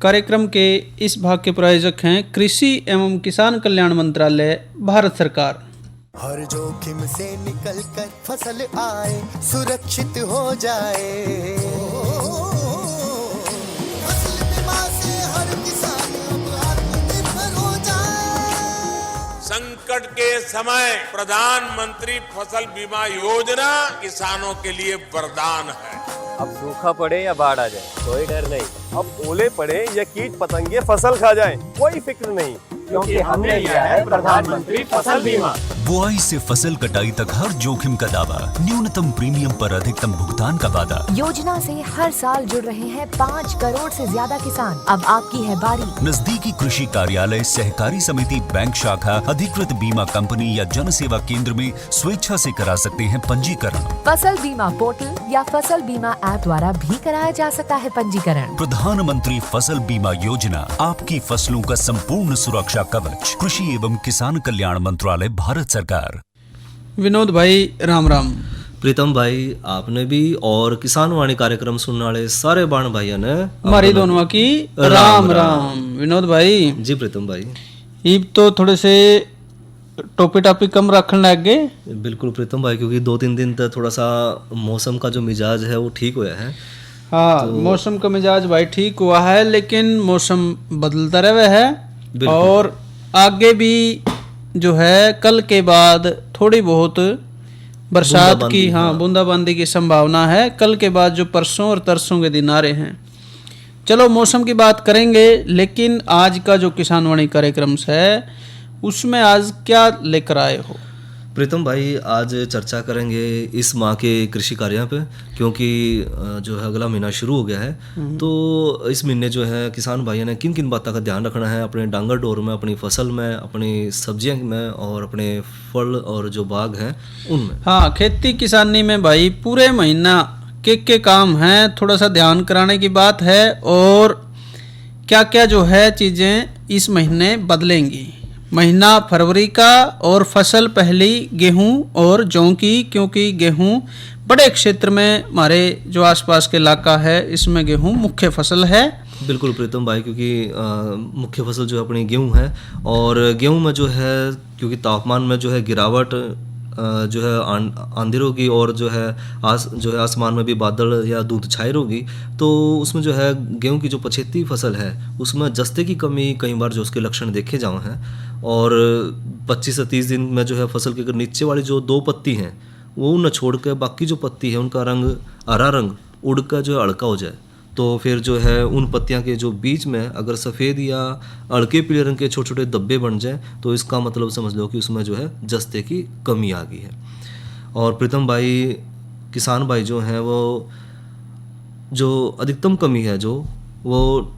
कार्यक्रम के इस भाग के प्रायोजक हैं कृषि एवं किसान कल्याण मंत्रालय, भारत सरकार। हर जोखिम से निकल कर फसल आए, सुरक्षित हो जाए। फसल बीमा से हर किसान अब आत्मनिर्भर हो जाए। संकट के समय प्रधानमंत्री फसल बीमा योजना किसानों के लिए वरदान है। अब सूखा पड़े या बाढ़ आ जाए कोई डर नहीं, अब ओले पड़े या कीट पतंगे फसल खा जाए कोई फिक्र नहीं, क्योंकि हमने लिया है प्रधानमंत्री फसल बीमा। बुआई से फसल कटाई तक हर जोखिम का दावा, न्यूनतम प्रीमियम पर अधिकतम भुगतान का वादा। योजना से हर साल जुड़ रहे हैं 5 करोड़ से ज्यादा किसान। अब आपकी है बारी। नजदीकी कृषि कार्यालय, सहकारी समिति, बैंक शाखा, अधिकृत बीमा कंपनी या जन सेवा केंद्र में स्वेच्छा से करा सकते हैं पंजीकरण। फसल बीमा पोर्टल या फसल बीमा ऐप द्वारा भी कराया जा सकता है पंजीकरण। प्रधानमंत्री फसल बीमा योजना, आपकी फसलों का संपूर्ण सुरक्षा कवच। कृषि एवं किसान कल्याण मंत्रालय, भारत सरकार। विनोद भाई राम राम। प्रीतम भाई आपने भी और किसान वाणी कार्यक्रम सुनने वाले सारे बाण भाइयों ने हमारी दोनों की राम राम। विनोद भाई जी प्रीतम भाई, ईब तो थोड़े से टॉपिक कम रखने लग गए। बिल्कुल प्रीतम भाई, क्योंकि 2-3 दिन तक थोड़ा सा मौसम का जो मिजाज है वो ठीक हुआ है। हाँ तो मौसम का मिजाज भाई ठीक हुआ है, लेकिन मौसम बदलता रहे है और आगे भी जो है कल के बाद थोड़ी बहुत बरसात की बूंदाबांदी की संभावना है। कल के बाद जो परसों और तरसों के दिन आ रहे हैं। चलो मौसम की बात करेंगे, लेकिन आज का जो किसान वाणी कार्यक्रम है उसमें आज क्या लेकर आए हो? प्रीतम भाई आज चर्चा करेंगे इस माह के कृषि कार्यों पे, क्योंकि जो है अगला महीना शुरू हो गया है। तो इस महीने जो है किसान भाइयों ने किन किन बातों का ध्यान रखना है अपने डांगर डोर में, अपनी फसल में, अपनी सब्जियां में और अपने फल और जो बाग हैं उनमें। हाँ, खेती किसानी में भाई पूरे महीना के काम हैं, थोड़ा सा ध्यान कराने की बात है। और क्या क्या जो है चीज़ें इस महीने बदलेंगी। महीना फरवरी का और फसल पहली गेहूं और जौ की, क्योंकि गेहूं बड़े क्षेत्र में हमारे जो आसपास के इलाका है इसमें गेहूं मुख्य फसल है। बिल्कुल प्रीतम भाई, क्योंकि मुख्य फसल जो है अपनी गेहूं है। और गेहूं में जो है क्योंकि तापमान में जो है गिरावट जो है आंधियों की और जो है आसमान में भी बादल या धूप छाई होगी, तो उसमें जो है गेहूं की जो पछेती फसल है उसमें जस्ते की कमी कई बार जो उसके लक्षण देखे जाए हैं। और 25 से 30 दिन में जो है फसल के नीचे वाली जो 2 पत्ती हैं वो न छोड़ कर बाकी जो पत्ती है उनका रंग हरा रंग उड़ कर जो है हल्का हो जाए, तो फिर जो है उन पत्तियां के जो बीच में अगर सफ़ेद या हल्के पीले रंग के छोटे छोटे धब्बे बन जाए तो इसका मतलब समझ लो कि उसमें जो है जस्ते की कमी आ गई है। और प्रीतम भाई किसान भाई जो हैं वो जो अधिकतम कमी है जो वो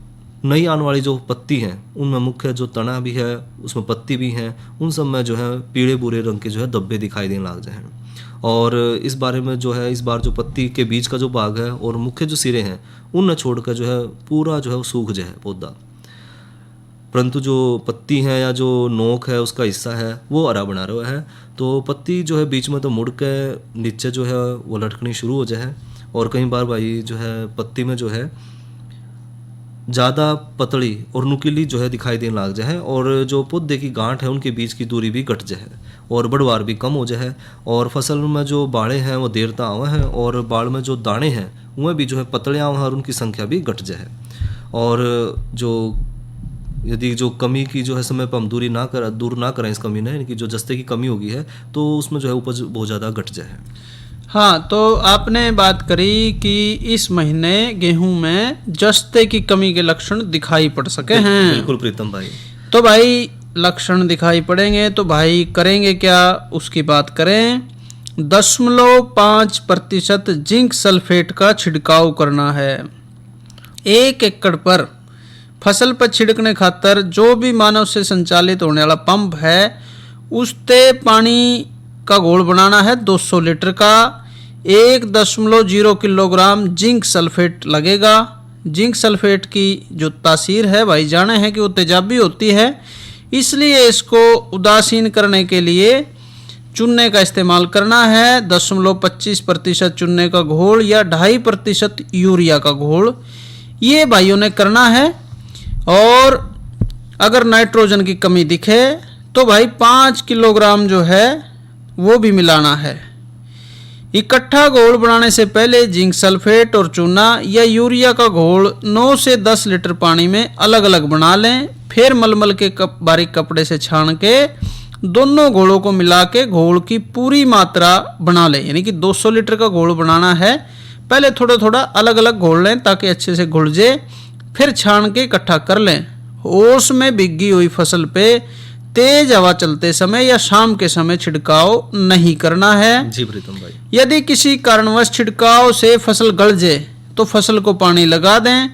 नई आने वाली जो पत्ती हैं उनमें मुख्य जो तना भी है उसमें पत्ती भी हैं, उन सब में जो है पीले बुरे रंग के जो है धब्बे दिखाई देने लग जाए। और इस बारे में जो है इस बार जो पत्ती के बीच का जो भाग है और मुख्य जो सिरे हैं उन छोड़कर जो है पूरा जो है वो सूख जाए पौधा, परंतु जो पत्ती है या जो नोक है उसका हिस्सा है वो हरा बना रहा है। तो पत्ती जो है बीच में तो मुड़ के नीचे जो है वो लटकनी शुरू हो जाए। और कई बार भाई जो है पत्ती में जो है ज़्यादा पतली और नुकीली जो है दिखाई देने लग जाए और जो पौधे की गांठ है उनके बीच की दूरी भी घट जाए और बढ़वार भी कम हो जाए। और फसल में जो बाड़े हैं वो देरता आवे हैं और बाड़ में जो दाने हैं उनमें भी जो है पतले आवे हैं और उनकी संख्या भी घट जाए। और जो यदि जो कमी की जो है समय पर हम दूर ना करें इस कमी ने, यानी कि जो जस्ते की कमी होगी है तो उसमें जो है उपज बहुत ज़्यादा घट जाए। हाँ, तो आपने बात करी कि इस महीने गेहूं में जस्ते की कमी के लक्षण दिखाई पड़ सके हैं। बिल्कुल प्रीतम भाई, तो भाई लक्षण दिखाई पड़ेंगे तो भाई करेंगे क्या उसकी बात करें। 0.5% जिंक सल्फेट का छिड़काव करना है 1 एकड़ पर। फसल पर छिड़कने खातर जो भी मानव से संचालित होने वाला पंप है उसते पानी का घोल बनाना है 200 लीटर का। 1.0 किलोग्राम जिंक सल्फेट लगेगा। जिंक सल्फेट की जो तासीर है भाई जाने हैं कि वो तेजाबी होती है, इसलिए इसको उदासीन करने के लिए चूने का इस्तेमाल करना है। 0.25% चूने का घोल या 2.5% यूरिया का घोल ये भाइयों ने करना है। और अगर नाइट्रोजन की कमी दिखे तो भाई 5 किलोग्राम जो है वो भी मिलाना है। इकट्ठा घोल बनाने से पहले जिंक सल्फेट और चूना या यूरिया का घोल 9 से 10 लीटर पानी में अलग अलग बना लें। फिर मलमल के बारीक कपड़े से छान के दोनों घोलों को मिला के घोल की पूरी मात्रा बना लें। यानी कि 200 लीटर का घोल बनाना है, पहले थोड़ा थोड़ा अलग अलग घोल लें ताकि अच्छे से घुल जाए। फिर छान के इकट्ठा कर लें। ओस में भीगी हुई फसल पे तेज हवा चलते समय या शाम के समय छिड़काव नहीं करना है। जी प्रीतम भाई। यदि किसी कारणवश छिड़काव से फसल गल जाए तो फसल को पानी लगा दें,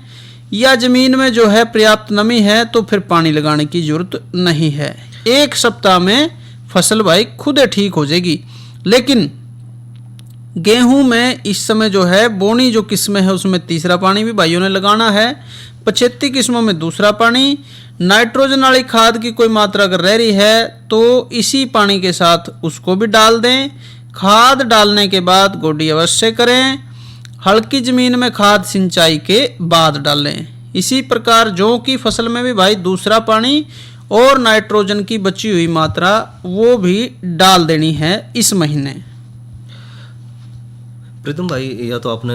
या जमीन में जो है पर्याप्त नमी है तो फिर पानी लगाने की जरूरत नहीं है। 1 सप्ताह में फसल भाई खुद ठीक हो जाएगी। लेकिन गेहूं में इस समय जो है बोनी जो किस्में है उसमें तीसरा पानी भी भाइयों ने लगाना है। 75 किस्मों में दूसरा पानी। नाइट्रोजन वाली खाद की कोई मात्रा अगर रह रही है तो इसी पानी के साथ उसको भी डाल दें। खाद डालने के बाद गोडी अवश्य करें। हल्की जमीन में खाद सिंचाई के बाद डालें। इसी प्रकार जौ की फसल में भी भाई दूसरा पानी और नाइट्रोजन की बची हुई मात्रा वो भी डाल देनी है इस महीने। प्रीतम भाई, या तो आपने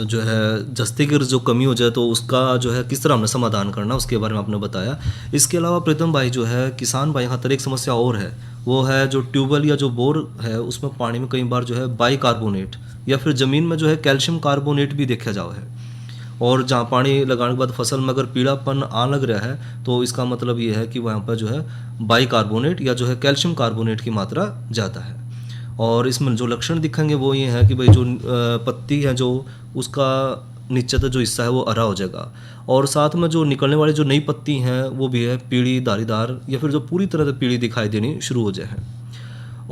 जो है जस्ती की जो कमी हो जाए तो उसका जो है किस तरह हमने समाधान करना उसके बारे में आपने बताया। इसके अलावा प्रीतम भाई जो है किसान भाई खातर एक समस्या और है, वो है जो ट्यूबवेल या जो बोर है उसमें पानी में कई बार जो है बाइकार्बोनेट या फिर ज़मीन में जो है कैल्शियम कार्बोनेट भी देखा जाओ है। और जहाँ पानी लगाने के बाद फसल में अगर पीलापन आ लग रहा है तो इसका मतलब ये है कि वहाँ पर जो है बाइकार्बोनेट या जो है कैल्शियम कार्बोनेट की मात्रा ज़्यादा है। और इसमें जो लक्षण दिखेंगे वो ये है कि भाई जो पत्ती है जो उसका नीचे जो हिस्सा है वो हरा हो जाएगा, और साथ में जो निकलने वाली जो नई पत्ती हैं वो भी है पीली धारीदार या फिर जो पूरी तरह से पीली दिखाई देनी शुरू हो जाए।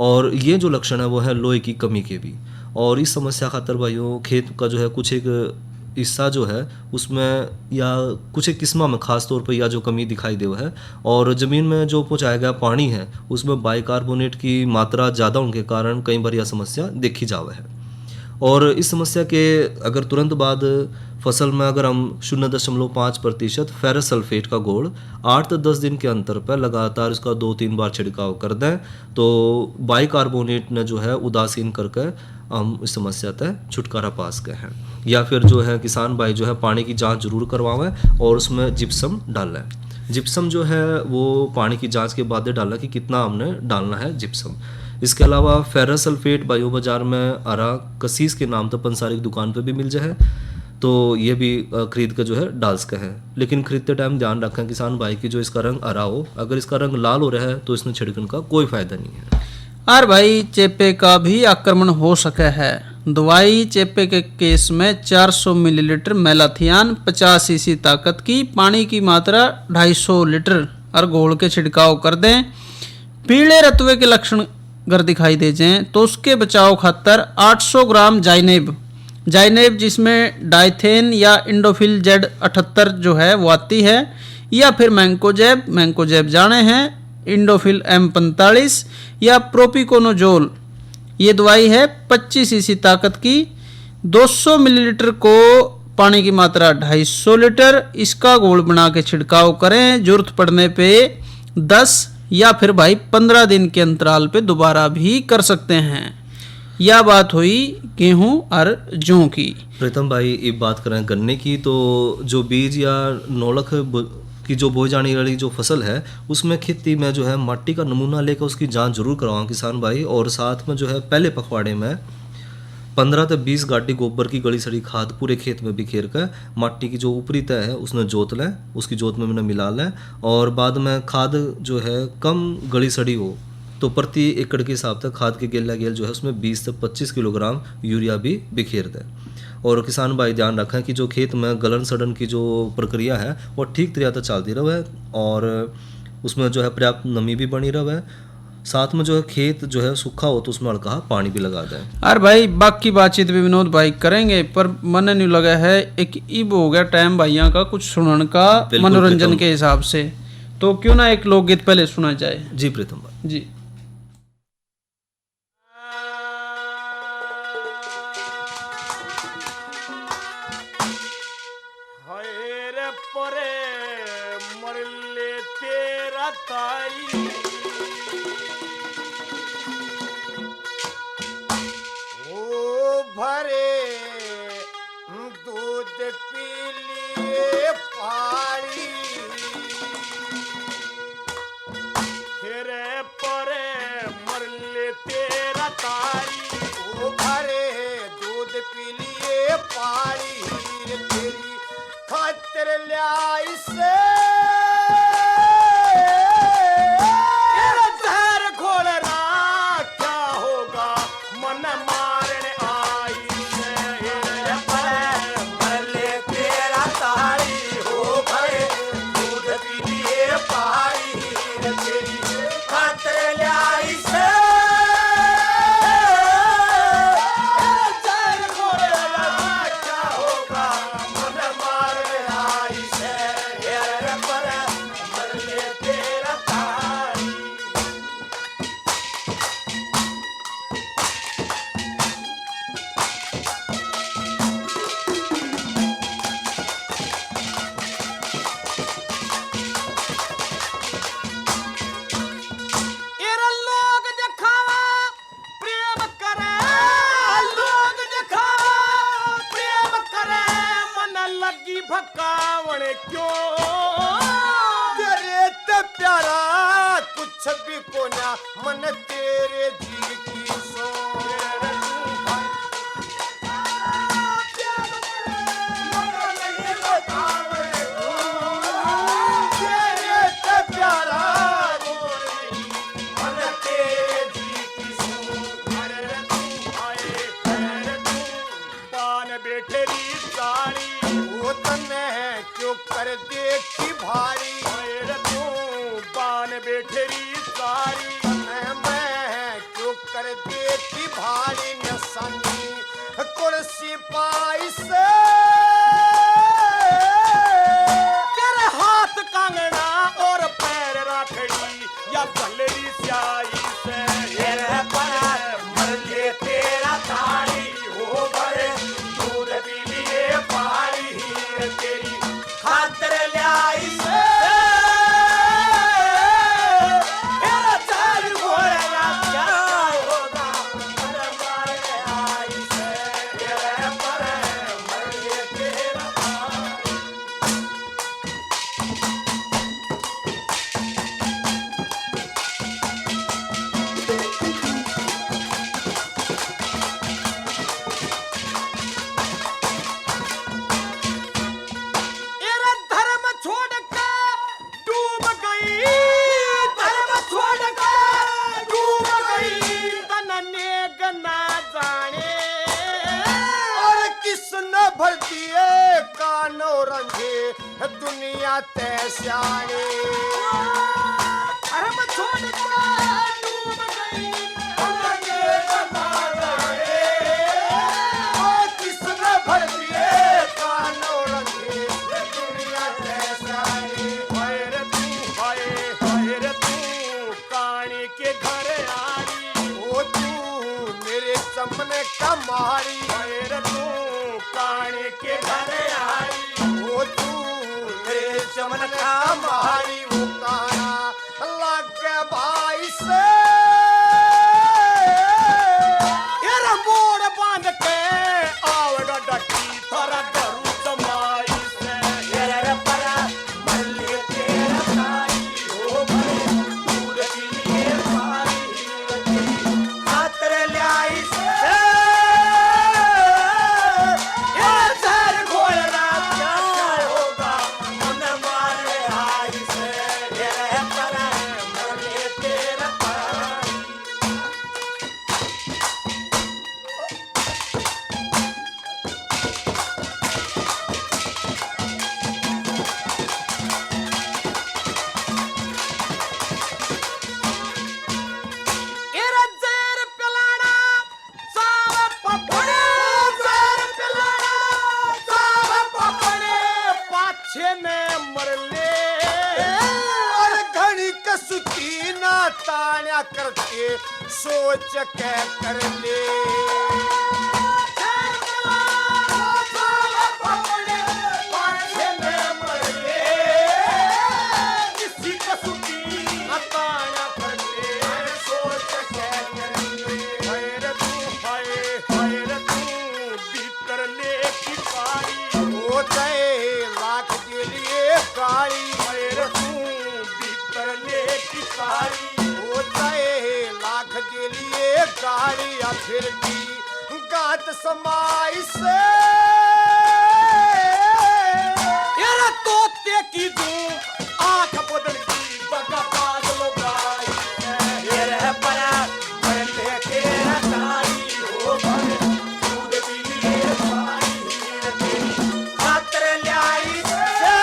और ये जो लक्षण है वो है लोहे की कमी के भी। और इस समस्या खातर भाइयों खेत का जो है कुछ एक हिस्सा जो है उसमें या कुछ एक किस्मा में खास तौर पर या जो कमी दिखाई दे है, और ज़मीन में जो पहुँचाया गया पानी है उसमें बाइकार्बोनेट की मात्रा ज़्यादा होने के कारण कई बार यह समस्या देखी जावे है। और इस समस्या के अगर तुरंत बाद फसल में अगर हम 0.5% फेरस सल्फेट का घोल 8 से 10 दिन के अंतर पर लगातार इसका 2-3 बार छिड़काव कर दें तो बाइकार्बोनेट ने जो है उदासीन करके हम इस समस्या तक छुटकारा पा सके हैं। या फिर जो है किसान भाई जो है पानी की जांच जरूर करवाएं और उसमें जिप्सम डालें। जिप्सम जो है वो पानी की जांच के बाद डालना कि कितना हमने डालना है जिप्सम। इसके अलावा फेरस सल्फेट बायो बाजार में अरा कसीस के नाम तो पंसारी की दुकान पर भी मिल जाए, तो ये भी खरीद कर जो है डाल सके हैं। लेकिन खरीदते टाइम ध्यान रखें किसान भाई की जो इसका रंग हरा हो, अगर इसका रंग लाल हो रहा है तो इसमें छिड़कने का कोई फायदा नहीं है। और भाई चेपे का भी आक्रमण हो सके है। दवाई चेपे के केस में 400 मिलीलीटर मेलाथियान 50 सीसी ताकत की पानी की मात्रा 250 लीटर और घोल के छिड़काव कर दें। पीले रतुए के लक्षण अगर दिखाई दे जाएं तो उसके बचाव खातर 800 ग्राम जाइनेब जिसमें डाइथेन या इंडोफिल Z78 जो है वो आती है, या फिर मैंकोजेब जाने हैं इंडोफिल M45 या प्रोपिकोनोजोल। ये दवाई है 25 सीसी ताकत की। 200 मिलीलीटर को पानी की मात्रा 250 लीटर। इसका घोल बना के छिड़काव करें। जरूरत पड़ने पे 10 या फिर भाई 15 दिन के अंतराल पे दोबारा भी कर सकते हैं। यह बात हुई गेहूं और जौ की। प्रीतम भाई एक बात करें गन्ने की, तो जो बीज या नौलख की जो बोई जाने वाली जो फसल है उसमें खेती में जो है मिट्टी का नमूना लेकर उसकी जांच जरूर करवाएं किसान भाई। और साथ में जो है पहले पखवाड़े में 15 से 20 गाड़ी गोबर की गली सड़ी खाद पूरे खेत में बिखेर कर मिट्टी की जो ऊपरी तय है उसने जोत लें, उसकी जोत में मैंने मिला लें। और बाद में खाद जो है कम गली सड़ी हो तो प्रति एकड़ के हिसाब से खाद के गेला गेल जो है उसमें 20 से 25 किलोग्राम यूरिया भी बिखेर दें। और किसान भाई ध्यान रखें कि जो खेत में गलन सड़न की जो प्रक्रिया है वो ठीक तरह से चलती रहे और उसमें जो है पर्याप्त नमी भी बनी रहे। साथ में जो है खेत जो है सूखा हो तो उसमें हल्का पानी भी लगा दें। अरे भाई बाकी बातचीत भी विनोद भाई करेंगे, पर मन नहीं लगा है एक इब हो गया टाइम भाइयों का कुछ सुनने का मनोरंजन के हिसाब से, तो क्यों ना एक लोकगीत पहले सुना जाए। जी प्रीतम भाई जी। क्यों तेरे ते प्यारा कुछ भी कोना मन तेरे जी की सो क्यों कर देखी भारी तू पान बैठेरी सारी मैं क्यों कर देखी भारी नसानी कुर्सी पाई से तेरे हाथ कंगना और पैर राखड़ी या भलेरी स्याही से ये पर मर ले तेरा ताड़ी हो बड़े दूध भी लिए पारी तेरी खातर लाई से तेरा चाल घोड़ा क्या होगा मर मारे आई से तेरे पर मर ले तेरा भर दिए कानो रंगे दुनिया तैस्याने धर्म छोड़ कर डूब गई किसने भर दिए कानो रंगे दुनिया तैस्याने हाय तू कानी के घर आई ओ तू मेरे सामने कमारी तू काने के घर आई वो तू मेरे चमन का मारी वो काना लग भाई से यार मोड़ बांध के आवड़ा डटी थोड़ा डरू जमाई से यार परा मल्ले तेरा साई हो बड़े दूर के लिए पारी खातर लाई से तान्या करके सोच के कर ले किसी का सुती तान्या करके सोच के कर ले तू भीतर ले की पारी हो जाए लाख के लिए गाड़ी तू भीतर ले की पारी लाख के लिए गाड़ी या फिर भी गात समाई से यार तोते की दूं आंख बदल की बगा पागलो गाई ये बड़ा बड़े तेरा तारी हो बड़े दूध पी लिए पानी तेरी खातर लाई से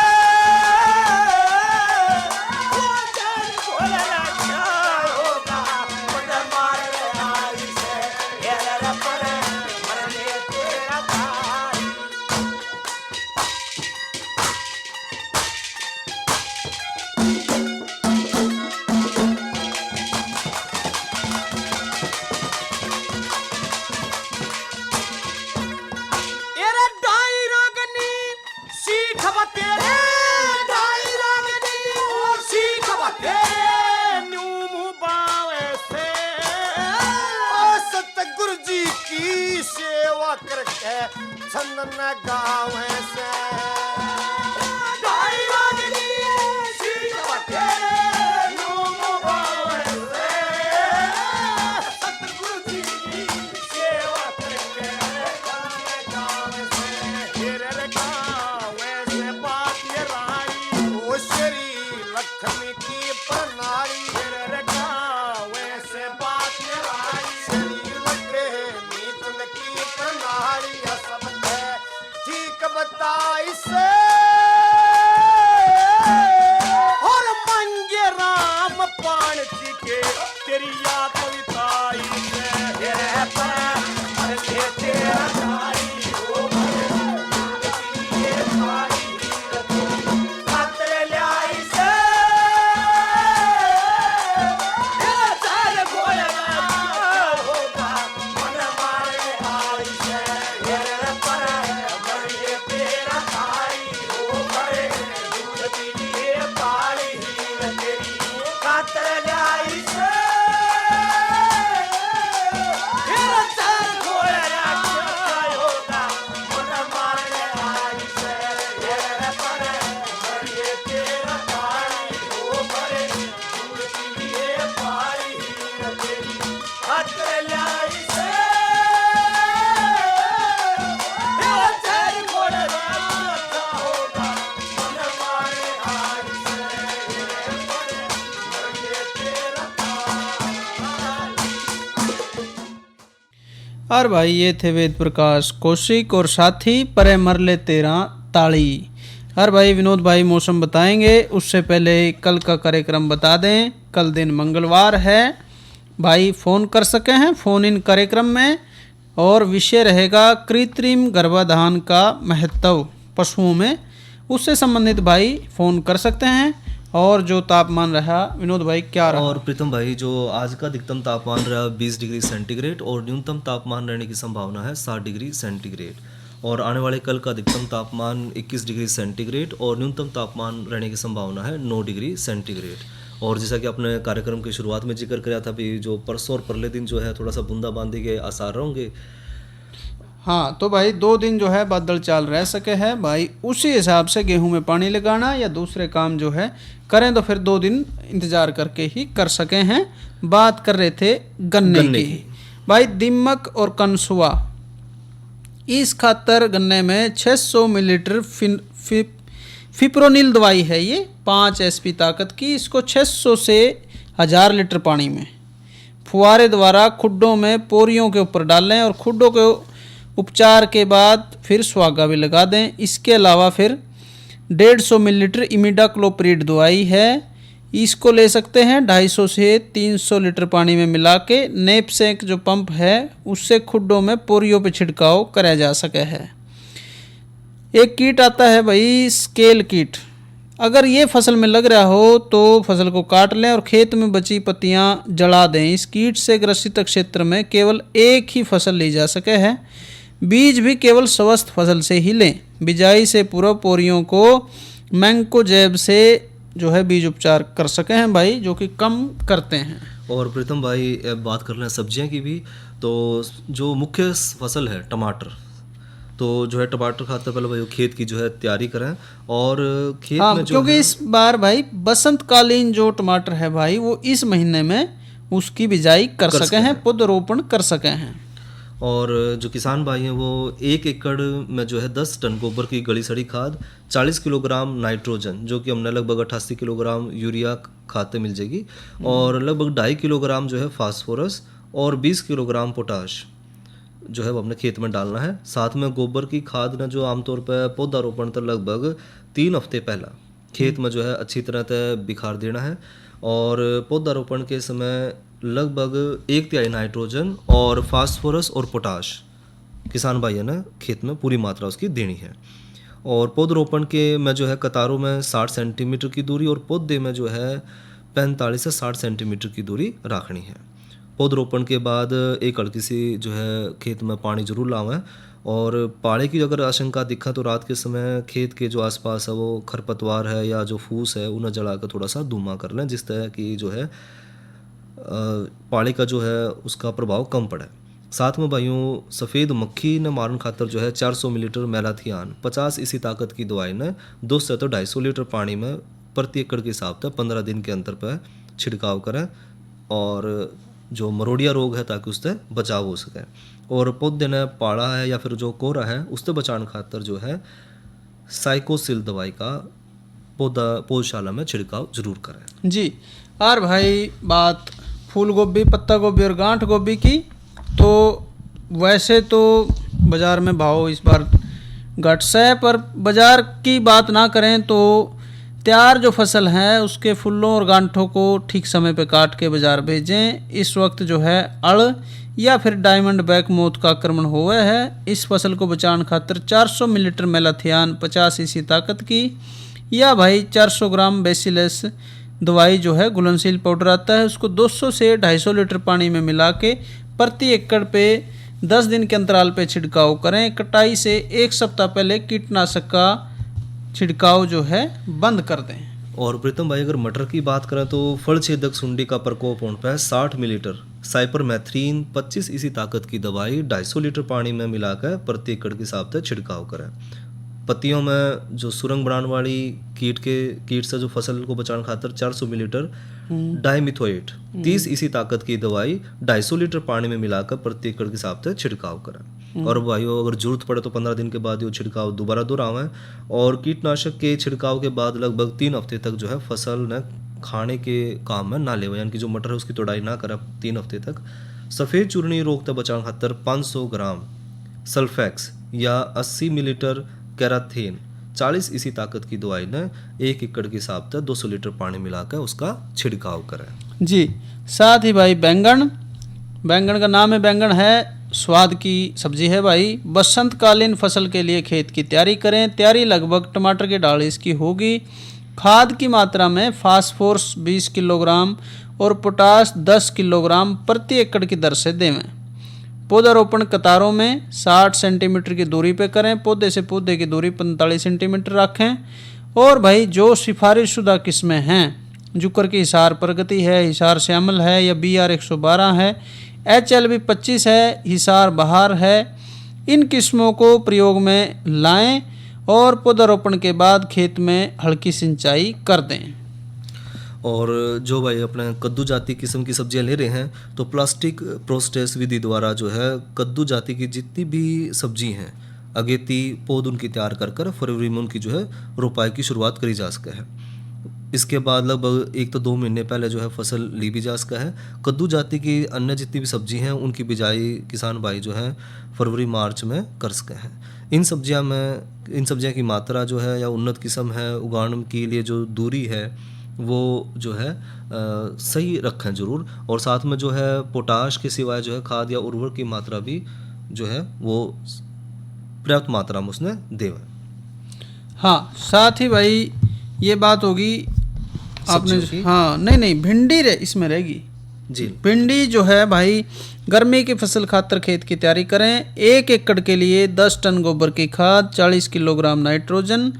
करके छंदन गाँव से बटे मीतन की प्रणाली सब ठीक बताई से और मंगे राम पाण जी के तेरी याद कविताई से ये पर तेरा तारी हो ये तारी खातर लाई से ये तार गोया होगा मन मारे आई से ये पर ये तेरा तारी हो गए दूध पी लिए पानी तेरी खातर लाई से ये तार गोया होगा मन मारे आई से ये पर ये तेरा तारी हो गए दूध पी लिए पानी तेरी खातर लाई से और भाई ये थे वेद प्रकाश कौशिक और साथी परे मरले तेरा ताली। और भाई विनोद भाई मौसम बताएंगे, उससे पहले कल का कार्यक्रम बता दें। कल दिन मंगलवार है, भाई फ़ोन कर सके हैं फ़ोन इन कार्यक्रम में, और विषय रहेगा कृत्रिम गर्भाधान का महत्व पशुओं में। उससे संबंधित भाई फ़ोन कर सकते हैं। और जो तापमान रहा विनोद भाई क्या रहा? और प्रीतम भाई, जो आज का अधिकतम तापमान रहा 20 डिग्री सेंटीग्रेड और न्यूनतम तापमान रहने की संभावना है 7 डिग्री सेंटीग्रेड। और आने वाले कल का अधिकतम तापमान 21 डिग्री सेंटीग्रेड और न्यूनतम तापमान रहने की संभावना है 9 डिग्री सेंटीग्रेड। और जैसा कि आपने कार्यक्रम की शुरुआत में जिक्र किया था भी, जो परसों और परले दिन जो है थोड़ा सा बूंदाबांदी के आसार रहेंगे। हाँ, तो भाई 2 दिन जो है बादल चाल रह सके है भाई, उसी हिसाब से गेहूं में पानी लगाना या दूसरे काम जो है करें तो फिर 2 दिन इंतजार करके ही कर सके हैं। बात कर रहे थे गन्ने की। भाई दीमक और कनसुआ, इस खातर गन्ने में 600 मिलीलीटर फिप्रोनिल दवाई है, ये 5 एसपी ताकत की। इसको 600 से 1000 लीटर पानी में फुहारे द्वारा खुड्डों में पोरियों के ऊपर डालें और खुड्डों के उपचार के बाद फिर सुहागा भी लगा दें। इसके अलावा फिर 150 मिलीलीटर इमिडाक्लोप्रिड दवाई है, इसको ले सकते हैं 250 से 300 लीटर पानी में मिला के। नेपसेक जो पंप है उससे खुड्डों में पोरियों पे छिड़काव कराया जा सके है। एक कीट आता है भाई स्केल कीट, अगर ये फसल में लग रहा हो तो फसल को काट लें और खेत में बची पत्तियां जला दें। इस कीट से ग्रसित क्षेत्र में केवल एक ही फसल ली जा सके है। बीज भी केवल स्वस्थ फसल से ही लें। बिजाई से पूर्व पोरियों को मैंकोजेब से जो है बीज उपचार कर सके हैं भाई, जो कि कम करते हैं। और प्रीतम भाई, अब बात कर लें सब्जियां की भी, तो जो मुख्य फसल है टमाटर, तो जो है टमाटर खाते पहले भाई खेत की जो है तैयारी करें। और खेत में जो क्योंकि इस बार भाई बसंतकालीन जो टमाटर है भाई वो इस महीने में उसकी बिजाई कर सके हैं, पौधरोपण कर सके हैं। और जो किसान भाई हैं वो 1 एकड़ में जो है 10 टन गोबर की गली सड़ी खाद, 40 किलोग्राम नाइट्रोजन, जो कि हमने लगभग 88 किलोग्राम यूरिया खाद मिल जाएगी, और लगभग 2.5 किलोग्राम जो है फास्फोरस और 20 किलोग्राम पोटाश जो है वो अपने खेत में डालना है। साथ में गोबर की खाद ने जो आमतौर पर पौधारोपण तक लगभग 3 हफ्ते पहला खेत में जो है अच्छी तरह से बिखार देना है। और पौधारोपण के समय लगभग 1/3 नाइट्रोजन और फास्फोरस और पोटाश किसान भाइयों ने खेत में पूरी मात्रा उसकी देनी है। और पौधरोपण के में जो है कतारों में 60 सेंटीमीटर की दूरी और पौधे में जो है 45 से 60 सेंटीमीटर की दूरी रखनी है। पौधरोपण के बाद एक हल्की सी जो है खेत में पानी जरूर लावें। और पाड़े की अगर आशंका दिखा तो रात के समय खेत के जो आसपास है वो खरपतवार है या जो फूस है उन्हें जला कर थोड़ा सा धुआं कर लें, जिस तरह की जो है पाड़े का जो है उसका प्रभाव कम पड़े। साथ में भाइयों सफ़ेद मक्खी ने मारन खातर जो है 400 मिलीलीटर मैलाथियान 50 इसी ताकत की दवाई ने 200 से 250 लीटर पानी में प्रति एकड़ के हिसाब से 15 दिन के अंतर पर छिड़काव करें, और जो मरोड़िया रोग है ताकि उससे बचाव हो सके। और पौधे ने पाड़ा है या फिर जो कोहरा है उससे बचाने खातर जो है साइकोसिल दवाई का पौधशाला में छिड़काव जरूर करें जी। और भाई बात फूल गोभी, पत्ता गोभी और गांठ गोभी की, तो वैसे तो बाज़ार में भाव इस बार घट से है, पर बाज़ार की बात ना करें तो तैयार जो फसल है उसके फूलों और गांठों को ठीक समय पे काट के बाज़ार भेजें। इस वक्त जो है अड़ या फिर डायमंड बैक मोथ का आक्रमण हुआ है। इस फसल को बचाने खातिर 400 मिलीलीटर मेलाथियान 50 ईसी ताकत की या भाई 400 ग्राम बेसिलस दवाई जो है घुलनशील पाउडर आता है, उसको 200 से 250 लीटर पानी में मिला के प्रति एकड़ पे 10 दिन के अंतराल पे छिड़काव करें। कटाई से एक सप्ताह पहले कीटनाशक का छिड़काव जो है बंद कर दें। और प्रीतम भाई, अगर मटर की बात करें तो फल छेदक सुंडी का प्रकोप होने पर 60 मिलीलीटर साइपरमेथ्रिन 25 ईसी ताकत की दवाई 250 लीटर पानी में मिलाकर प्रति एकड़ के हिसाब से छिड़काव करें। पत्तियों में जो सुरंग बनाने वाली कीट से जो फसल को बचाने खातिर 400 मिलीलीटर डाइमिथोएट 30 ईसी ताकत की दवाई 250 लीटर पानी में मिलाकर प्रति एकड़ के हिसाब से छिड़काव करें। और भाइयों, अगर जरूरत पड़े तो 15 दिन के बाद ये छिड़काव दोबारा दोहरावें। और कीटनाशक के छिड़काव के बाद लगभग 3 हफ्ते तक जो है फसल ने खाने के काम में ना लेवे, यानी कि जो मटर है उसकी तोड़ाई ना करें 3 हफ्ते तक। सफ़ेद चूर्णी रोग से बचाने खातिर 500 ग्राम सल्फेक्स या 80 मिलीलीटर कैराथेन 40 ईसी ताकत की दवाई ने 1 एकड़ के हिसाब से 200 लीटर पानी मिलाकर उसका छिड़काव करें। जी, साथ ही भाई बैंगन का नाम है, बैंगन है स्वाद की सब्जी है भाई। बसंतकालीन फसल के लिए खेत की तैयारी करें। तैयारी लगभग टमाटर के डाल इसकी होगी। खाद की मात्रा में फास्फोरस 20 किलोग्राम और पोटास 10 किलोग्राम प्रति एकड़ की दर से देवें। पौधारोपण कतारों में 60 सेंटीमीटर की दूरी पे करें। पौधे से पौधे की दूरी 45 सेंटीमीटर रखें। और भाई जो सिफारिशशुदा किस्में हैं, जुकर की हिसार प्रगति है, हिसार श्यामल है या BR 112 है, HLB 25 है, हिसार बहार है, इन किस्मों को प्रयोग में लाएं और पौधारोपण के बाद खेत में हल्की सिंचाई कर दें। और जो भाई अपने कद्दू जाति किस्म की सब्जियां ले रहे हैं तो प्लास्टिक प्रोसेस विधि द्वारा जो है कद्दू जाति की जितनी भी सब्जी हैं अगेती पौध उनकी तैयार कर फरवरी में उनकी जो है रोपाई की शुरुआत करी जा सके है। इसके बाद लगभग 1 तो 2 महीने पहले जो है फसल ली भी जा सका है। कद्दू जाति की अन्य जितनी भी सब्जी हैं उनकी बिजाई किसान भाई जो है फरवरी मार्च में कर सके हैं। इन सब्जियां की मात्रा जो है या उन्नत किस्म है उगाने के लिए जो दूरी है वो जो है सही रखें ज़रूर। और साथ में जो है पोटाश के सिवाय जो है खाद या उर्वरक की मात्रा भी जो है वो पर्याप्त मात्रा में उसने देवे। हाँ, साथ ही भाई ये बात होगी आपने, हाँ नहीं भिंडी इसमें रहेगी जी। भिंडी जो है भाई गर्मी की फसल खातर खेत की तैयारी करें। 1 एकड़ के लिए 10 टन गोबर की खाद, 40 किलोग्राम नाइट्रोजन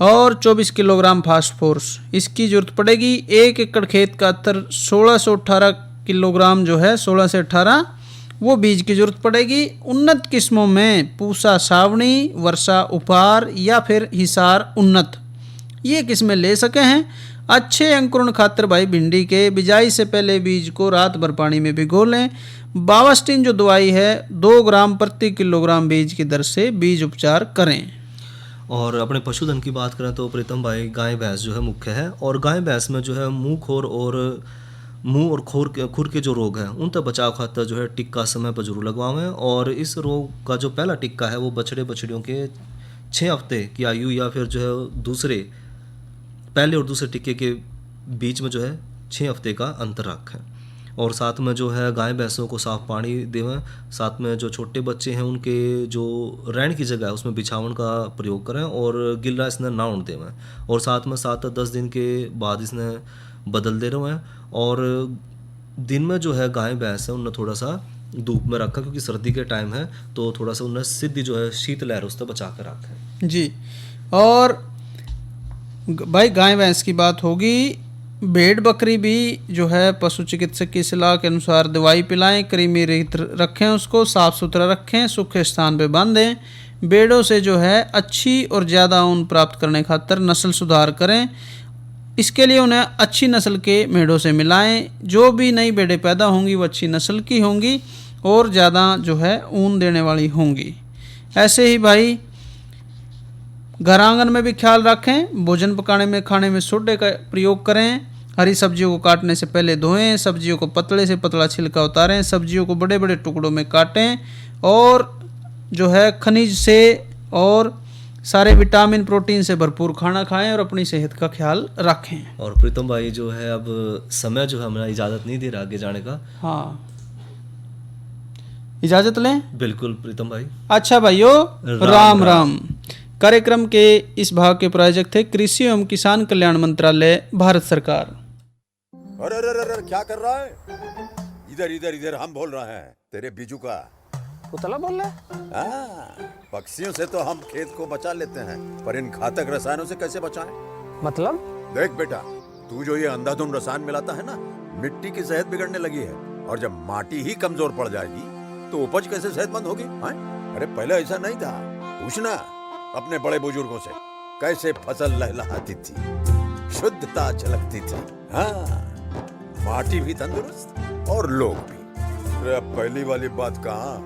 और 24 किलोग्राम फास्फोरस इसकी जरूरत पड़ेगी। 1 एकड़ खेत का अंतर 1618 किलोग्राम जो है 16 से 18 वो बीज की जरूरत पड़ेगी। उन्नत किस्मों में पूसा सावणी, वर्षा उपहार या फिर हिसार उन्नत ये किस्में ले सके हैं। अच्छे अंकुरण खातिर भाई भिंडी के बिजाई से पहले बीज को रात भर पानी में भिगो लें। बावस्टिन जो दवाई है 2 ग्राम प्रति किलोग्राम बीज की दर से बीज उपचार करें। और अपने पशुधन की बात करें तो प्रीतम भाई गाय भैंस जो है मुख्य है। और गाय भैंस में जो है मुंह और खुर के जो रोग हैं उन तक बचाव खातर जो है टिक्का समय पर जरूर लगवाएं। और इस रोग का जो पहला टिक्का है वो बछड़े बछड़ियों के 6 हफ्ते की आयु या फिर जो है पहले और दूसरे टिक्के के बीच में जो है 6 हफ्ते का अंतर रखें। और साथ में जो है गाय भैंसों को साफ पानी देवें। साथ में जो छोटे बच्चे हैं उनके जो रहने की जगह है उसमें बिछावन का प्रयोग करें और गिल्ला इसने ना उड़ देवें। और साथ में 7 10 दिन के बाद इसने बदल दे रहे हैं। और दिन में जो है गाय भैंस है उन्हें थोड़ा सा धूप में रखा क्योंकि सर्दी के टाइम है तो थोड़ा सा उन्हें सीधी जो है शीतलहर उससे बचा कर रखें जी। और भाई गाय भैंस की बात होगी। भेड़ बकरी भी जो है पशु चिकित्सक की सलाह के अनुसार दवाई पिलाएं, कृमि रहित रखें, उसको साफ सुथरा रखें, सूखे स्थान पे बांधें। भेड़ों से जो है अच्छी और ज़्यादा ऊन प्राप्त करने खातिर नस्ल सुधार करें। इसके लिए उन्हें अच्छी नस्ल के भेड़ों से मिलाएं। जो भी नई भेड़ें पैदा होंगी वो अच्छी नस्ल की होंगी और ज़्यादा जो है ऊन देने वाली होंगी। ऐसे ही भाई घर आंगन में भी ख्याल रखें। भोजन पकाने में खाने में सोडे का प्रयोग करें। हरी सब्जियों को काटने से पहले धोएं, सब्जियों को पतले से पतला छिलका उतारें, सब्जियों को बड़े बड़े टुकड़ों में काटें और जो है खनिज से और सारे विटामिन प्रोटीन से भरपूर खाना खाएं और अपनी सेहत का ख्याल रखें। और प्रीतम भाई जो है अब समय जो है हमें इजाज़त नहीं दे रहा आगे जाने का। हाँ, इजाजत लें। बिल्कुल प्रीतम भाई। अच्छा भाइयों, राम राम राम। कार्यक्रम के इस भाग के प्रायोजक थे कृषि एवं किसान कल्याण मंत्रालय, भारत सरकार। अरे अरे अरे क्या कर रहा है? इधर इधर इधर हम बोल रहे हैं तेरे बीजू का। पुतला बोल रहा है? हाँ, पक्षियों से तो हम खेत को बचा लेते हैं, पर इन घातक रसायनों से कैसे बचाएं? मतलब? देख बेटा, तू जो ये अंधाधुंध रसायन मिलाता है ना, मिट्टी की सेहत बिगड़ने लगी है। और जब माटी ही कमजोर पड़ जाएगी तो उपज कैसे सेहतमंद होगी? अरे पहले ऐसा नहीं था। पूछना अपने बड़े बुजुर्गों से, कैसे फसल लहलहाती थी, शुद्धता झलकती थी। हाँ, माटी भी तंदुरुस्त और लोग भी। अरे अब पहली वाली बात कहाँ?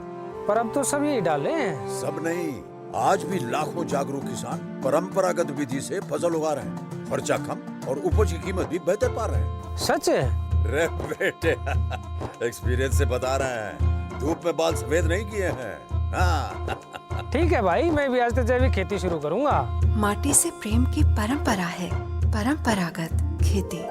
पर अब तो सब यही डाले हैं। सब नहीं, आज भी लाखों जागरूक किसान परंपरागत विधि से फसल उगा रहे हैं। खर्चा कम और उपज की कीमत भी बेहतर पा रहे हैं। सच है? रे बेटे एक्सपीरियंस से बता रहे हैं, धूप में बाल सफेद नहीं किए हैं। हाँ। ठीक है भाई, मैं भी आज से जैविक खेती शुरू करूंगा। माटी से प्रेम की परंपरा है, परंपरागत खेती।